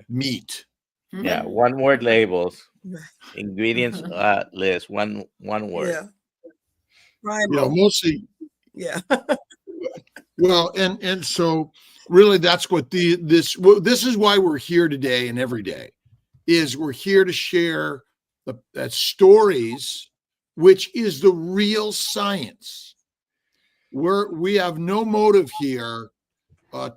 meat. yeah, one word labels, Right. ingredients list, one word. Yeah. Right. You know, mostly. Yeah. Well, and so really that's what this is why we're here today and every day, is we're here to share the stories, which is the real science. We have no motive here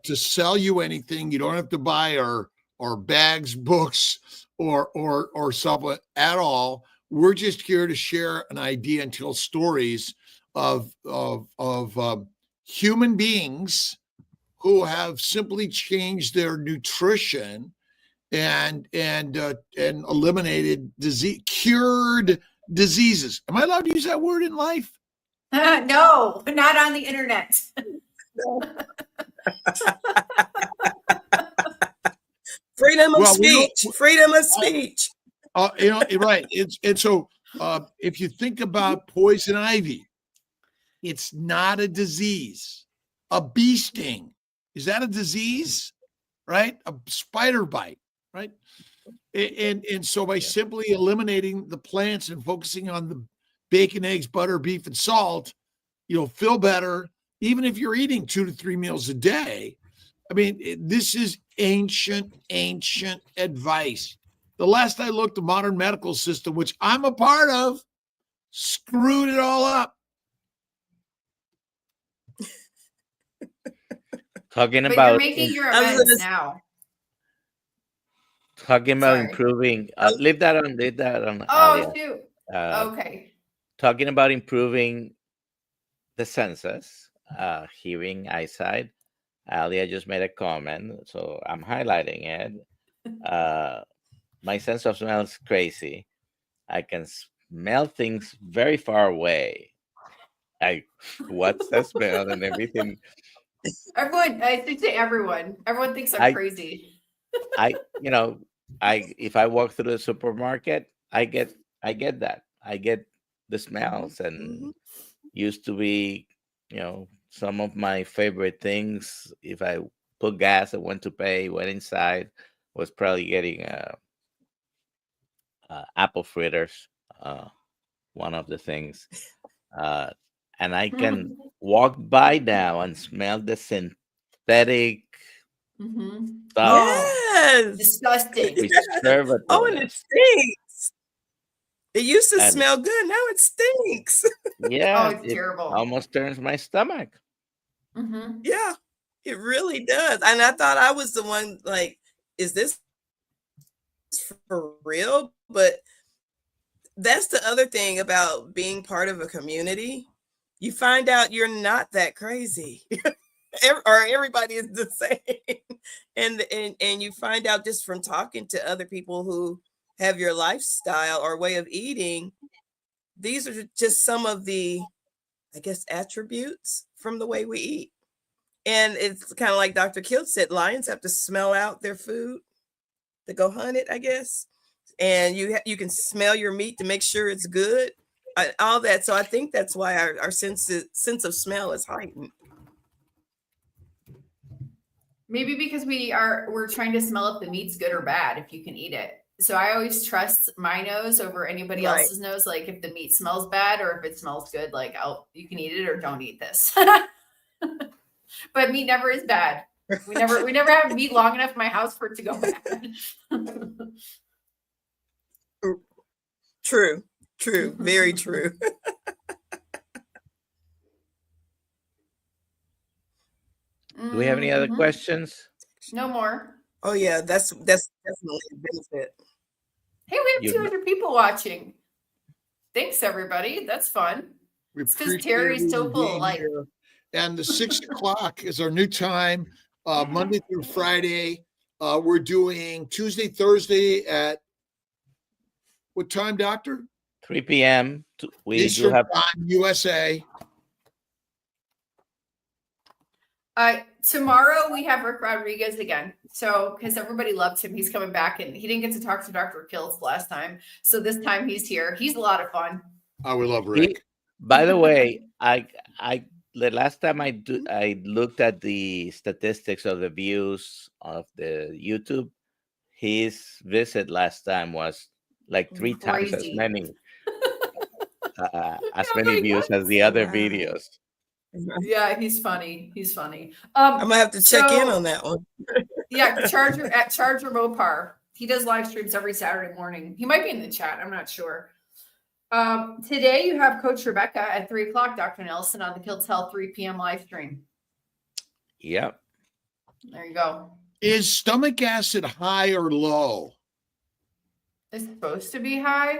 to sell you anything. You don't have to buy our bags, books, or something at all. We're just here to share an idea and tell stories of human beings who have simply changed their nutrition and eliminated disease, cured diseases. Am I allowed to use that word in life? No, not on the internet. Freedom of Well, speech. Freedom of speech. You know, right. So if you think about poison ivy, it's not a disease. A bee sting, is that a disease? Right? A spider bite, right? And so by simply eliminating the plants and focusing on the bacon, eggs, butter, beef, and salt, you'll feel better, even if you're eating 2 to 3 meals a day. I mean, this is ancient advice. The last I looked, the modern medical system, which I'm a part of, screwed it all up. Talking But about you're making your amends now. talking about Sorry. improving. Leave that on. Oh, Alia. shoot. Okay. Talking about improving the senses, hearing, eyesight. Alia just made a comment, so I'm highlighting it. My sense of smell is crazy. I can smell things very far away. What's that smell and everything. Everyone, I should say everyone. Everyone thinks I'm crazy. If I walk through the supermarket, I get that. I get the smells, and used to be, some of my favorite things. If I put gas, I went to pay, went inside, was probably getting apple fritters, one of the things. And I can walk by now and smell the synthetic stuff. Yes. Disgusting. Preservative. Oh, and it stinks. It used to smell good. Now it stinks. Yeah. Oh, it's terrible. Almost turns my stomach. Yeah, it really does. And I thought I was the one, like, is this for real? But that's the other thing about being part of a community. You find out you're not that crazy. Or everybody is the same. And you find out just from talking to other people who have your lifestyle or way of eating. These are just some of the, I guess, attributes from the way we eat. And it's kind of like Dr. Kiltz said, lions have to smell out their food to go hunt it, I guess. And you can smell your meat to make sure it's good, all that. So I think that's why our sense of smell is heightened. Maybe because we're trying to smell if the meat's good or bad, if you can eat it. So I always trust my nose over anybody else's nose. Like if the meat smells bad or if it smells good, like you can eat it or don't eat this. But meat never is bad. We never have meat long enough in my house for it to go bad. True. Very true. Do we have any other questions? No more. Oh yeah, that's definitely a benefit. Hey, we have 200 people watching. Thanks, everybody. That's fun. It's because Terry's so full of life. And the 6 o'clock is our new time, Monday through Friday. We're doing Tuesday, Thursday at what time, Doctor? 3 p.m. We Eastern do have time, USA. Tomorrow we have Rick Rodriguez again. So, because everybody loved him, he's coming back, and he didn't get to talk to Dr. Kiltz last time. So this time he's here. He's a lot of fun. I would love Rick. By the way, the last time I looked at the statistics of the views of the YouTube, his visit last time was like 3 times as Crazy. many views as the other Wow. videos. Yeah, he's funny. He's funny. I'm gonna have to check in so- on that one. Yeah, Charger Mopar. He does live streams every Saturday morning. He might be in the chat. I'm not sure. Today you have Coach Rebecca at 3:00, Dr. Nelson, on the Kiltz Health 3 p.m. live stream. Yep. There you go. Is stomach acid high or low? It's supposed to be high.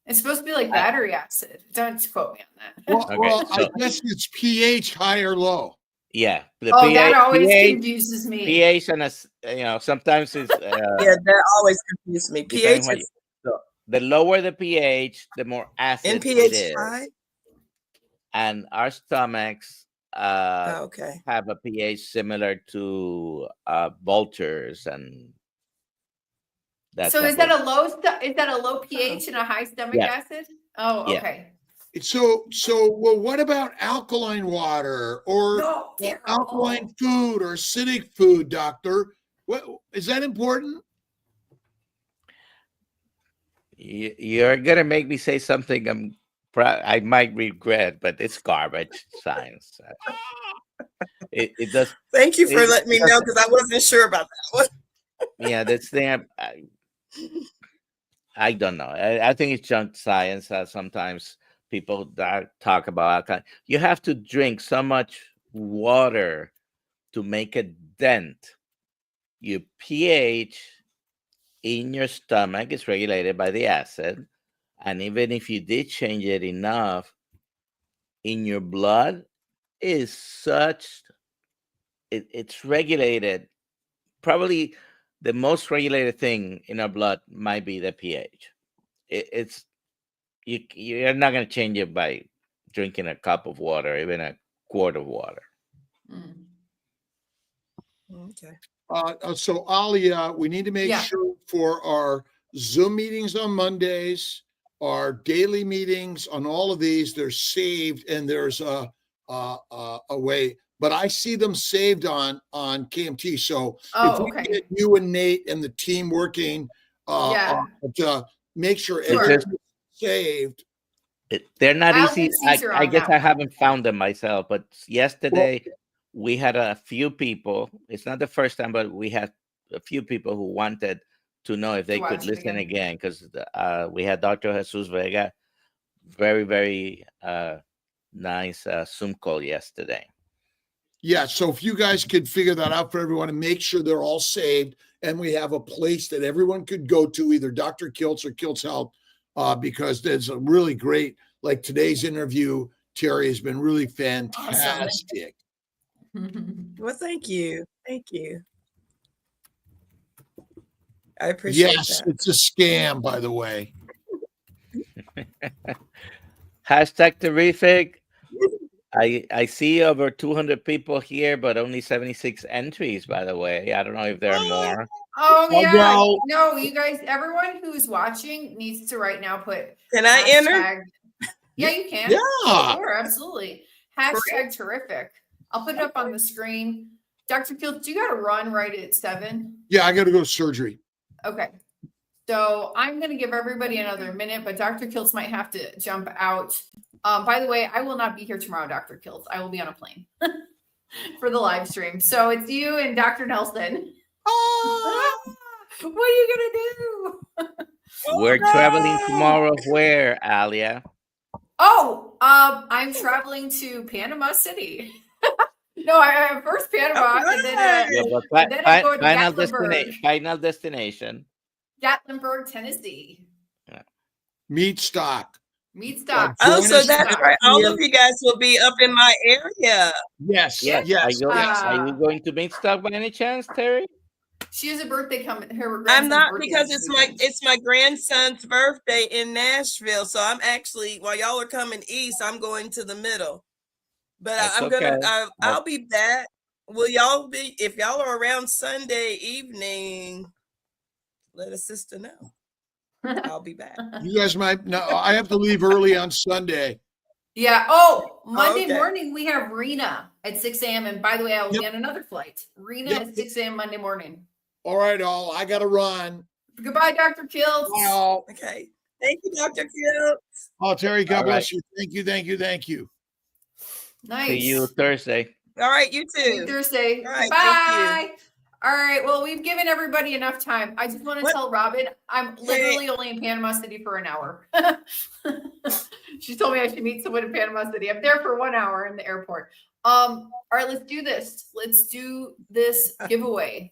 It's supposed to be like battery acid. Don't quote me on that. Well, Okay, well so- I guess it's pH high or low. Yeah. The That always pH, confuses me. pH and sometimes it's Yeah, that always confused me. depending pH what is the lower the pH, the more acid it NPH is. high. And our stomachs Oh, okay. have a pH similar to vultures and that. So type is that of- a low pH and a high stomach Yes. acid? Oh, Yeah. okay. So well, what about alkaline water or No, alkaline food or acidic food, doctor? What is that important? You're gonna make me say something I might regret, but it's garbage science. It does. Thank you for It letting me know doesn't- because I wasn't sure about that one. Yeah, that's thing. I don't know. I think it's junk science. Sometimes people that talk about alkaline. You have to drink so much water to make a dent. Your pH in your stomach is regulated by the acid, and even if you did change it enough, in your blood is such. It's regulated. Probably the most regulated thing in our blood might be the pH. You're not going to change it by drinking a cup of water, even a quart of water. Mm. Okay. So Alia, we need to make Yeah. sure for our Zoom meetings on Mondays, our daily meetings on all of these, they're saved and there's a way. But I see them saved on KMT. So if we okay. get you and Nate and the team working Yeah. to make sure Sure. everything's saved. They're not I'll easy. get Caesar I on guess that I one. haven't found them myself, but yesterday we had a few people. It's not the first time, but we had a few people who wanted to know if they To could watch it listen again. again because we had Dr. Jesus Vega, very, very nice Zoom call yesterday. Yeah, so if you guys could figure that out for everyone and make sure they're all saved, and we have a place that everyone could go to, either Dr. Kiltz or Kiltz Health, because there's a really great, like today's interview, Terri has been really fantastic. Well, thank you. Thank you. I appreciate Yes, that. it's a scam, by the way. Hashtag terrific. I see over 200 people here, but only 76 entries, by the way. I don't know if there are more. Oh yeah. well- No, you guys, everyone who's watching needs to right now put Can I enter? hashtag- Yeah, you can. Yeah. Sure, absolutely. Hashtag terrific. I'll put it up on the screen. Dr. Kiltz, you got to run right at 7. Yeah, I got to go to surgery. Okay. So I'm going to give everybody another minute, but Dr. Kiltz might have to jump out. By the way, I will not be here tomorrow, Dr. Kiltz. I will be on a plane for the live stream. So it's you and Dr. Nelson. What are you going to do? We're traveling tomorrow. Where, Alia? Oh, I'm traveling to Panama City. No, I first Panama, and then Yeah, but then I go to final destination. Gatlinburg, Tennessee. Meat stock. Meat stock. Oh, Join so us that's next right. All year. of you guys will be up in my area. Yes, Yeah. yes, Are you going to meet stock by any chance, Terry? She has a birthday coming. Her I'm grandson's not birthday because this it's weekend. my grandson's birthday in Nashville. So I'm actually, while y'all are coming east, I'm going to the middle. But That's I'm okay. I'll be back. Will y'all be, if y'all are around Sunday evening, let a sister know. I'll be back. You guys might. No, I have to leave early on Sunday. Yeah. Oh, Monday okay. morning we have Rena at 6 a.m. And by the way, I will Yep. be on another flight. Rena Yep. at 6 a.m. Monday morning. All right, all. I got to run. Goodbye, Dr. Kiltz. Bye, all. Okay. Thank you, Dr. Kiltz. Oh, Terry, God All bless right. you. Thank you, thank you, thank you. Nice. See you Thursday. All right, you See you too. Thursday. All right, Bye. All right. Well, we've given everybody enough time. I just want to What? tell Robin I'm literally only in Panama City for an hour. She told me I should meet someone in Panama City. I'm there for 1 hour in the airport. All right, let's do this. Let's do this giveaway.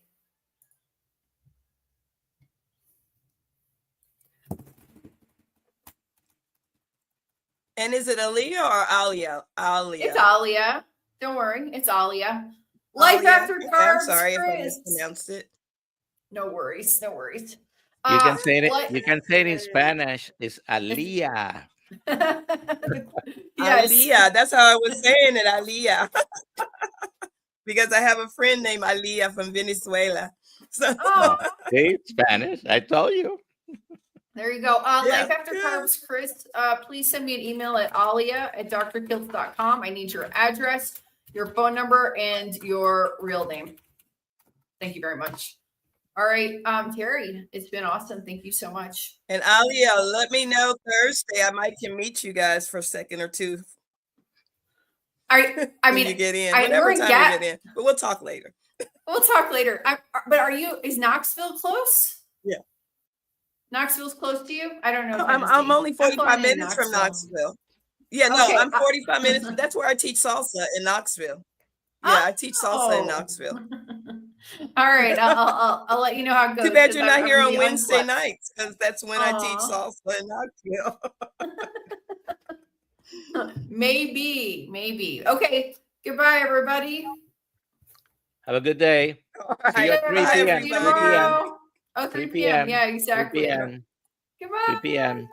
And is it Aaliyah or Alia? Alia. It's Alia. Don't worry. It's Alia. Life Alia. after Okay, carbs. I'm sorry if I Chris. mispronounced it. No worries. No worries. You can say it. What- You can say it in Spanish. It's Aliyah. Yes. Alia. That's how I was saying it, Alia. Because I have a friend named Alia from Venezuela. So Oh, See, Spanish. I told you. there you go. Yeah, Life After yeah. Carbs, Chris, please send me an email at alia@drkiltz.com. I need your address, your phone number, and your real name. Thank you very much. All right, Terry, it's been awesome. Thank you so much. And Alia, let me know Thursday. I might can meet you guys for a second or two. I when mean, you get in, we're whatever in time Gap- you get in. But we'll talk later. We'll talk later. But is Knoxville close? Yeah. Knoxville's close to you? I don't know. I'm Tennessee. only I'm 45 flying in minutes from Knoxville. Yeah, Okay, no, I'm 45 minutes. That's where I teach salsa in Knoxville. Yeah, I teach salsa in Knoxville. All right, I'll let you know how it goes. Too bad 'cause you're not I'm here on really Wednesday unflexed. nights, because that's when I teach Aw. salsa in Knoxville. Maybe. Okay. Goodbye, everybody. Have a good day. All See you right, at 3 bye, p.m. See you 3 everybody. p.m. tomorrow. Oh, 3 3 p.m. p.m. Yeah, 3 exactly. p.m. Goodbye. 3 p.m.